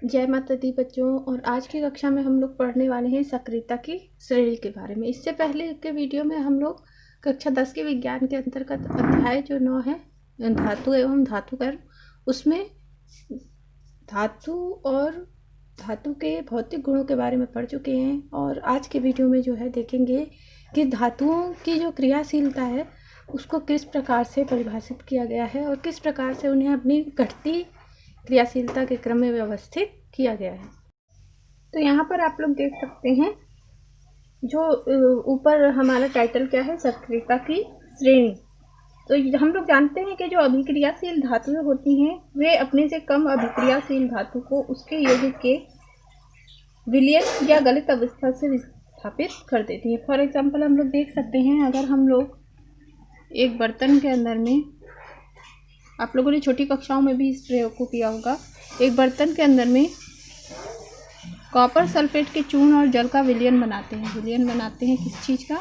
जय माता दी बच्चों। और आज की कक्षा में हम लोग पढ़ने वाले हैं सक्रियता की श्रेणी के बारे में। इससे पहले के वीडियो में हम लोग कक्षा 10 के विज्ञान के अंतर्गत अध्याय जो 9 है धातु एवं धातुकर्म, उसमें धातु और धातु के भौतिक गुणों के बारे में पढ़ चुके हैं। और आज के वीडियो में जो है देखेंगे कि धातुओं की जो क्रियाशीलता है उसको किस प्रकार से परिभाषित किया गया है और किस प्रकार से उन्हें अपनी घटती क्रियाशीलता के क्रम में व्यवस्थित किया गया है। तो यहाँ पर आप लोग देख सकते हैं जो ऊपर हमारा टाइटल क्या है, सक्रियता की श्रेणी। तो हम लोग जानते हैं कि जो अभिक्रियाशील धातुएं होती हैं वे अपने से कम अभिक्रियाशील धातु को उसके यौगिक के विलयन या गलित अवस्था से विस्थापित कर देती हैं। फॉर एग्जाम्पल हम लोग देख सकते हैं, अगर हम लोग एक बर्तन के अंदर में, आप लोगों ने छोटी कक्षाओं में भी इस प्रयोग को किया होगा, एक बर्तन के अंदर में कॉपर सल्फेट के चूर्ण और जल का विलयन बनाते हैं। विलयन बनाते हैं किस चीज़ का?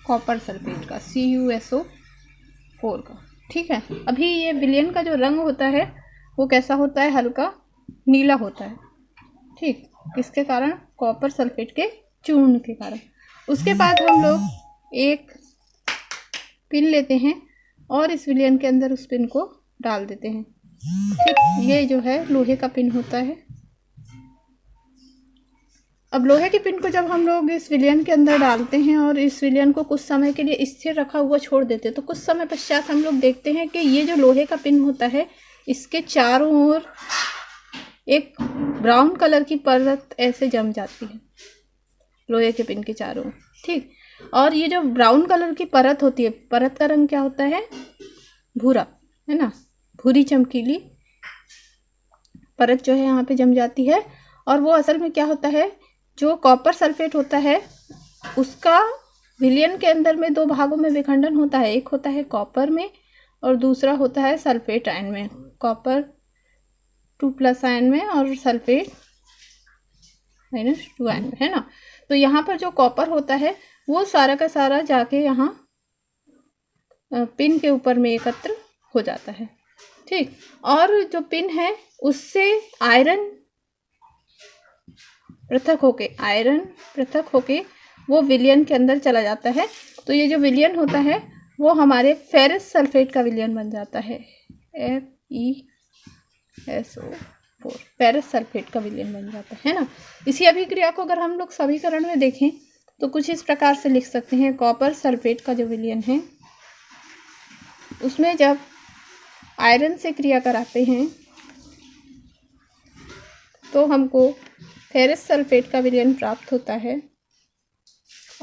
कॉपर सल्फेट का, CuSO4 का। ठीक है, अभी ये विलयन का जो रंग होता है वो कैसा होता है? हल्का नीला होता है। ठीक, किसके कारण? कॉपर सल्फेट के चूर्ण के कारण। उसके बाद हम लोग एक पिन लेते हैं और इस विलयन के अंदर उस पिन को डाल देते हैं। ठीक, ये जो है लोहे का पिन होता है। अब लोहे के पिन को जब हम लोग इस विलयन के अंदर डालते हैं और इस विलयन को कुछ समय के लिए स्थिर रखा हुआ छोड़ देते हैं, तो कुछ समय पश्चात हम लोग देखते हैं कि ये जो लोहे का पिन होता है इसके चारों ओर एक ब्राउन कलर की परत ऐसे जम जाती है, लोहे के पिन के चारों ओर। ठीक, और ये जो ब्राउन कलर की परत होती है, परत का रंग क्या होता है? भूरा, है ना, भूरी चमकीली परत जो है यहाँ पे जम जाती है। और वो असल में क्या होता है, जो कॉपर सल्फेट होता है उसका विलयन के अंदर में दो भागों में विखंडन होता है। एक होता है कॉपर में और दूसरा होता है सल्फेट आयन में। कॉपर 2+ आयन में और सल्फेट -2 आयन में, है ना। तो यहाँ पर जो कॉपर होता है वो सारा का सारा जाके यहाँ पिन के ऊपर में एकत्र हो जाता है। ठीक, और जो पिन है उससे आयरन पृथक होके वो विलयन के अंदर चला जाता है। तो ये जो विलयन होता है वो हमारे फेरस सल्फेट का विलयन बन जाता है, FeSO4, फेरस सल्फेट का विलयन बन जाता है ना। इसी अभिक्रिया को अगर हम लोग समीकरण में देखें तो कुछ इस प्रकार से लिख सकते हैं। कॉपर सल्फेट का जो विलयन है उसमें जब आयरन से क्रिया कराते हैं तो हमको फेरस सल्फेट का विलयन प्राप्त होता है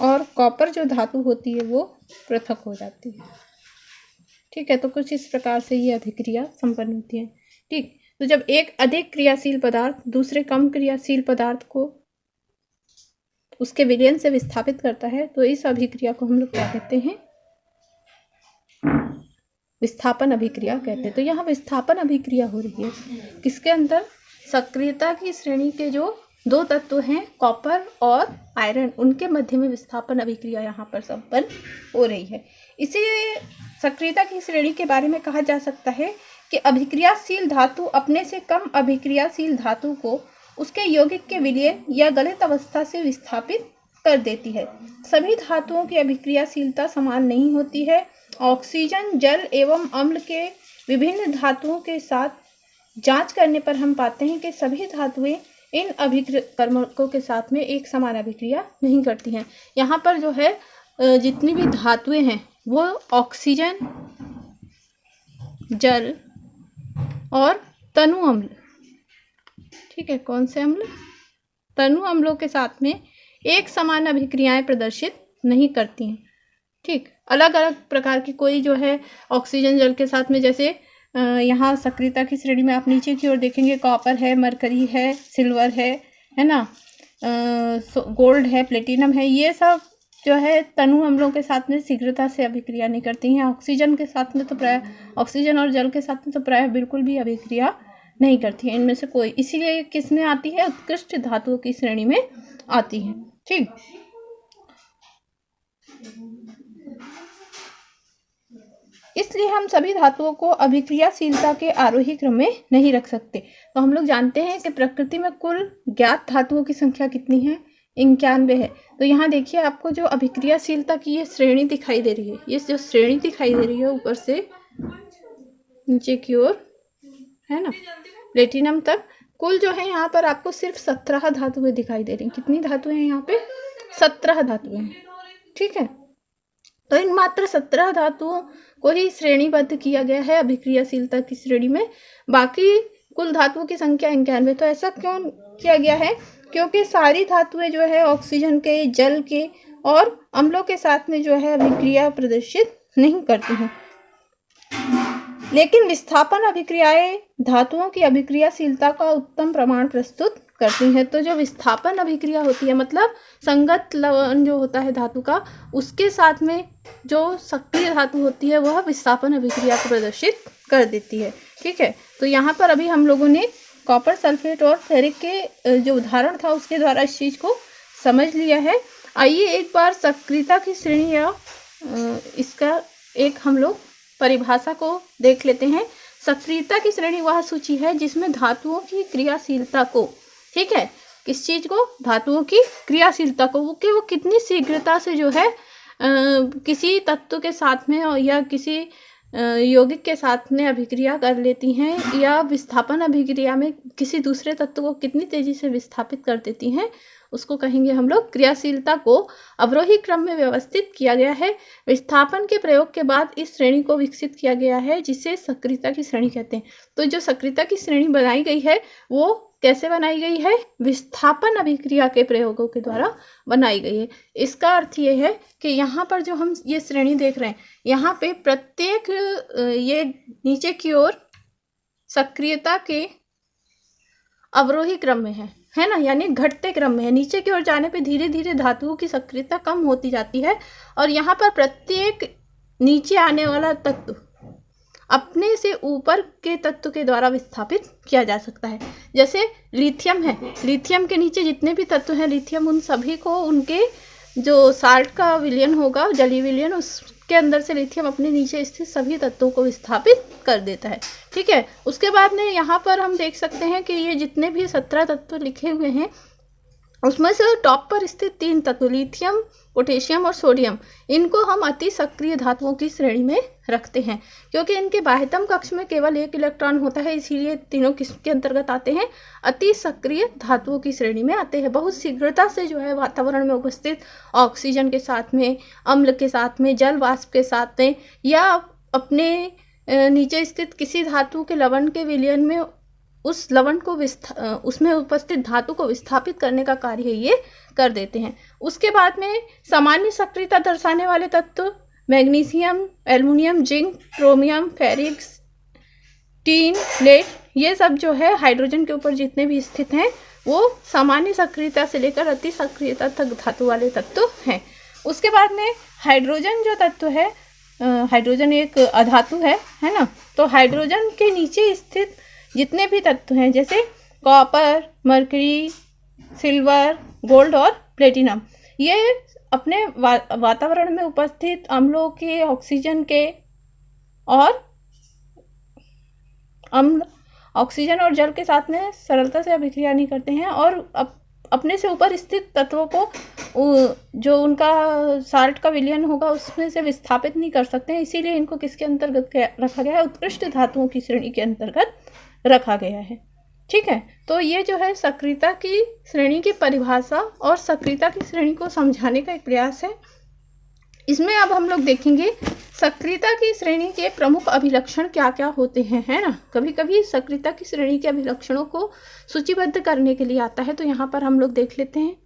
और कॉपर जो धातु होती है वो पृथक हो जाती है। ठीक है, तो कुछ इस प्रकार से ये अभिक्रिया संपन्न होती है। ठीक, तो जब एक अधिक क्रियाशील पदार्थ दूसरे कम क्रियाशील पदार्थ को उसके विलयन से विस्थापित करता है तो इस अभिक्रिया को हम लोग क्या कहते हैं? विस्थापन अभिक्रिया कहते हैं। तो यहाँ विस्थापन अभिक्रिया हो रही है किसके अंदर? सक्रियता की श्रेणी के जो दो तत्व हैं कॉपर और आयरन, उनके मध्य में विस्थापन अभिक्रिया यहाँ पर संपन्न हो रही है। इसी सक्रियता की श्रेणी के बारे में कहा जा सकता है कि अभिक्रियाशील धातु अपने से कम अभिक्रियाशील धातु को उसके यौगिक के विलयन या गलित अवस्था से विस्थापित कर देती है। सभी धातुओं की अभिक्रियाशीलता समान नहीं होती है। ऑक्सीजन, जल एवं अम्ल के विभिन्न धातुओं के साथ जांच करने पर हम पाते हैं कि सभी धातुएं इन अभिक्रमकों के साथ में एक समान अभिक्रिया नहीं करती हैं। यहाँ पर जो है जितनी भी धातुएं हैं वो ऑक्सीजन, जल और तनु अम्ल, ठीक है, कौन से अम्ल? तनु अम्लों के साथ में एक समान अभिक्रियाएं प्रदर्शित नहीं करती हैं। ठीक, अलग अलग प्रकार की कोई जो है ऑक्सीजन जल के साथ में, जैसे यहाँ सक्रियता की श्रेणी में आप नीचे की ओर देखेंगे कॉपर है, मरकरी है, सिल्वर है ना, गोल्ड है, प्लेटिनम है, ये सब जो है तनु अम्लों के साथ में शीघ्रता से अभिक्रिया नहीं करती हैं। ऑक्सीजन के साथ में तो प्राय, ऑक्सीजन और जल के साथ में तो प्राय बिल्कुल भी अभिक्रिया नहीं करती है इनमें से कोई। इसीलिए किस में आती है? उत्कृष्ट धातुओं की श्रेणी में आती है। ठीक, इसलिए हम सभी धातुओं को अभिक्रियाशीलता के आरोही क्रम में नहीं रख सकते। तो हम लोग जानते हैं कि प्रकृति में कुल ज्ञात धातुओं की संख्या कितनी है, 91 है। तो यहाँ देखिए आपको जो अभिक्रियाशीलता की ये श्रेणी दिखाई दे रही है, ये जो श्रेणी दिखाई दे रही है ऊपर से नीचे की ओर, है ना, प्लेटिनम तक, कुल जो है यहाँ पर आपको सिर्फ 17 धातुएं दिखाई दे रही हैं। कितनी धातुएं हैं यहाँ पे? 17 धातुएं हैं, ठीक है। तो इन मात्र 17 धातुओं को ही श्रेणीबद्ध किया गया है अभिक्रियाशीलता की श्रेणी में, बाकी कुल धातुओं की संख्या 91। तो ऐसा क्यों किया गया है? क्योंकि सारी धातुएं जो है ऑक्सीजन के, जल के और अम्लों के साथ में जो है अभिक्रिया प्रदर्शित नहीं करती हैं, लेकिन विस्थापन अभिक्रियाएं धातुओं की अभिक्रियाशीलता का उत्तम प्रमाण प्रस्तुत करती हैं। तो जो विस्थापन अभिक्रिया होती है, मतलब संगत लवण जो होता है धातु का, उसके साथ में जो सक्रिय धातु होती है वह विस्थापन अभिक्रिया को प्रदर्शित कर देती है, ठीक है। तो यहाँ पर अभी हम लोगों ने कॉपर सल्फेट और फेरिक के जो उदाहरण था उसके द्वारा इस चीज़ को समझ लिया है। आइए एक बार सक्रियता की श्रेणी या इसका एक हम लोग परिभाषा को देख लेते हैं। सक्रियता की श्रेणी वह सूची है जिसमें धातुओं की क्रियाशीलता को, ठीक है, किस चीज़ को? धातुओं की क्रियाशीलता को, वो कितनी शीघ्रता से जो है किसी तत्व के साथ में या किसी यौगिक के साथ में अभिक्रिया कर लेती हैं, या विस्थापन अभिक्रिया में किसी दूसरे तत्व को कितनी तेजी से विस्थापित कर देती हैं, उसको कहेंगे हम लोग क्रियाशीलता को अवरोही क्रम में व्यवस्थित किया गया है। विस्थापन के प्रयोग के बाद इस श्रेणी को विकसित किया गया है जिसे सक्रियता की श्रेणी कहते हैं। तो जो सक्रियता की श्रेणी बनाई गई है वो कैसे बनाई गई है? विस्थापन अभिक्रिया के प्रयोगों के द्वारा बनाई गई है। इसका अर्थ ये है कि यहाँ पर जो हम ये श्रेणी देख रहे हैं, यहाँ पे प्रत्येक ये नीचे की ओर सक्रियता के अवरोही क्रम में है ना, यानी घटते क्रम में है। नीचे की ओर जाने पे धीरे धीरे धातुओं की सक्रियता कम होती जाती है और यहाँ पर प्रत्येक नीचे आने वाला तत्व अपने से ऊपर के तत्व के द्वारा विस्थापित किया जा सकता है। जैसे लिथियम है, लिथियम के नीचे जितने भी तत्व हैं लिथियम, उन सभी को उनके जो साल्ट का विलयन होगा, जलीय विलयन, उसके अंदर से लिथियम अपने नीचे स्थित सभी तत्वों को विस्थापित कर देता है, ठीक है। उसके बाद में यहाँ पर हम देख सकते हैं कि ये जितने भी 17 तत्व लिखे हुए हैं उसमें से टॉप पर स्थित 3 तत्व लिथियम, पोटेशियम और सोडियम, इनको हम अति सक्रिय धातुओं की श्रेणी में रखते हैं क्योंकि इनके बाह्यतम कक्ष में केवल 1 इलेक्ट्रॉन होता है, इसीलिए तीनों किसके अंतर्गत आते हैं? अति सक्रिय धातुओं की श्रेणी में आते हैं। बहुत शीघ्रता से जो है वातावरण में उपस्थित ऑक्सीजन के साथ में, अम्ल के साथ में, जल वाष्प के साथ में, या अपने नीचे स्थित किसी धातु के लवण के विलयन में उस लवण को उसमें उपस्थित धातु को विस्थापित करने का कार्य ये कर देते हैं। उसके बाद में सामान्य सक्रियता दर्शाने वाले तत्व magnesium, aluminium, zinc, chromium, ferric, tin, lead, ये सब जो है हाइड्रोजन के ऊपर जितने भी स्थित हैं वो सामान्य सक्रियता से लेकर अति सक्रियता तक धातु वाले तत्व हैं। उसके बाद में हाइड्रोजन जो तत्व है, हाइड्रोजन एक अधातु है ना, तो हाइड्रोजन के नीचे स्थित जितने भी तत्व हैं जैसे कॉपर, मरकरी, सिल्वर, गोल्ड और प्लेटिनम, ये अपने वातावरण में उपस्थित अम्लों के, ऑक्सीजन के और अम्ल, ऑक्सीजन और जल के साथ में सरलता से अभिक्रिया नहीं करते हैं और अपने से ऊपर स्थित तत्वों को जो उनका साल्ट का विलयन होगा उसमें से विस्थापित नहीं कर सकते हैं, इसीलिए इनको किसके अंतर्गत रखा गया है? उत्कृष्ट धातुओं की श्रेणी के अंतर्गत रखा गया है, ठीक है। तो ये जो है सक्रियता की श्रेणी की परिभाषा और सक्रियता की श्रेणी को समझाने का एक प्रयास है। इसमें अब हम लोग देखेंगे सक्रियता की श्रेणी के प्रमुख अभिलक्षण क्या क्या होते हैं, है ना। कभी कभी सक्रियता की श्रेणी के अभिलक्षणों को सूचीबद्ध करने के लिए आता है, तो यहाँ पर हम लोग देख लेते हैं।